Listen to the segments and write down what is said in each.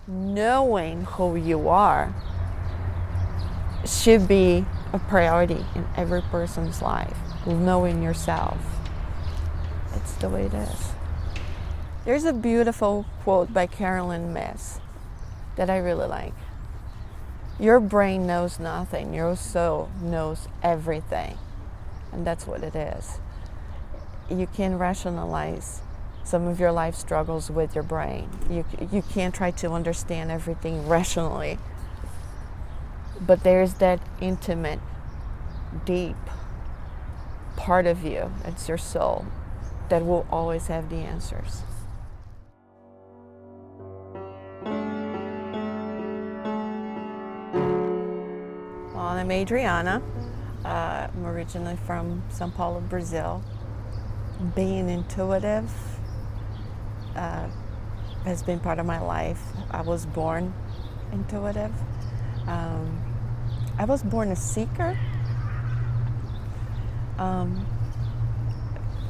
knowing who you are should be a priority in every person's life. Knowing yourself. It's the way it is. There's a beautiful quote by Carolyn Myss that I really like. Your brain knows nothing, your soul knows everything. And that's what it is. You can rationalize some of your life struggles with your brain. You can't try to understand everything rationally. But there's that intimate, deep part of you, it's your soul, that will always have the answers. Well, I'm Adriana. I'm originally from São Paulo, Brazil. Being intuitive has been part of my life. I was born intuitive. I was born a seeker.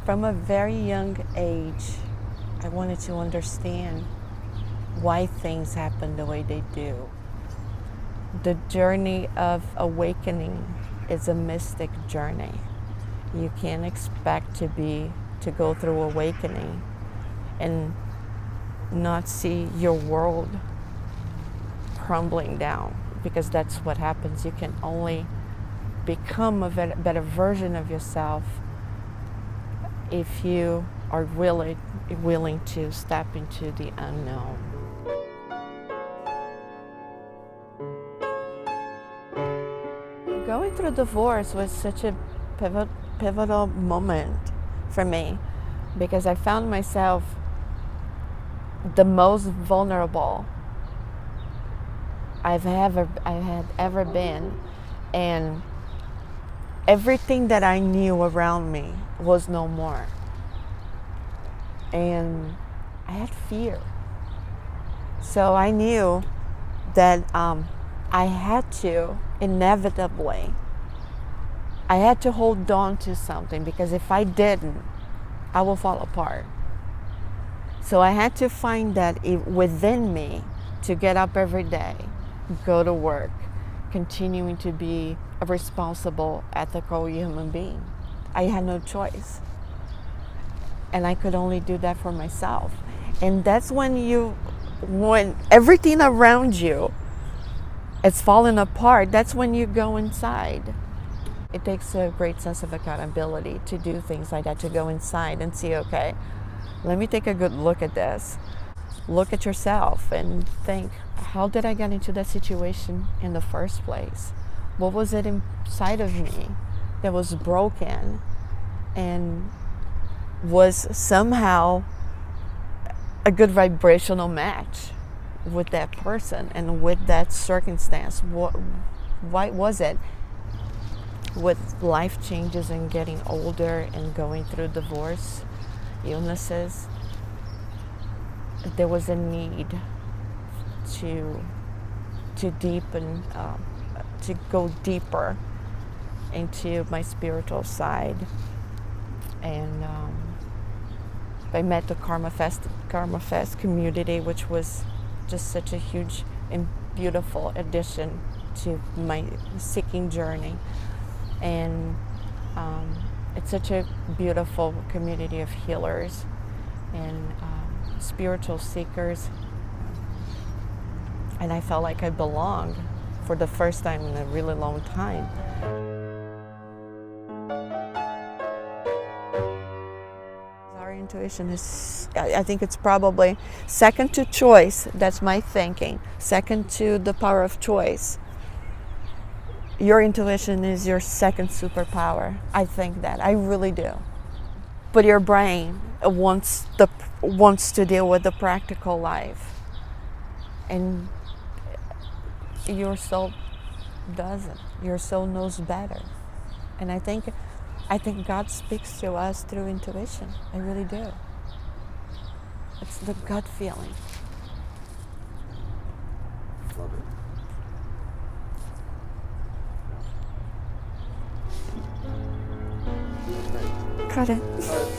From a very young age, I wanted to understand why things happen the way they do. The journey of awakening is a mystic journey. You can't expect to go through awakening and not see your world crumbling down, because that's what happens. You can only become a better version of yourself if you are willing to step into the unknown. Going through divorce was such a pivotal moment for me, because I found myself the most vulnerable I had ever been, and everything that I knew around me was no more. And I had fear. So I knew that I had to, inevitably, I had to hold on to something, because if I didn't, I will fall apart. So I had to find that within me to get up every day, go to work, continuing to be a responsible, ethical human being. I had no choice. And I could only do that for myself. And that's when everything around you is falling apart, that's when you go inside. It takes a great sense of accountability to do things like that, to go inside and see, okay, let me take a good look at this. Look at yourself and think, how did I get into that situation in the first place? What was it inside of me that was broken and was somehow a good vibrational match with that person and with that circumstance? Why was it? With life changes and getting older and going through divorce, illnesses, there was a need to deepen, to go deeper into my spiritual side. And I met the Karmafest community, which was just such a huge and beautiful addition to my seeking journey. And it's such a beautiful community of healers and spiritual seekers. And I felt like I belonged for the first time in a really long time. Our intuition is, I think it's probably second to choice. That's my thinking. Second to the power of choice. Your intuition is your second superpower. I think that. I really do. But your brain wants to deal with the practical life. And your soul doesn't. Your soul knows better. And I think God speaks to us through intuition. I really do. It's the gut feeling. Love it. Cut it. All right.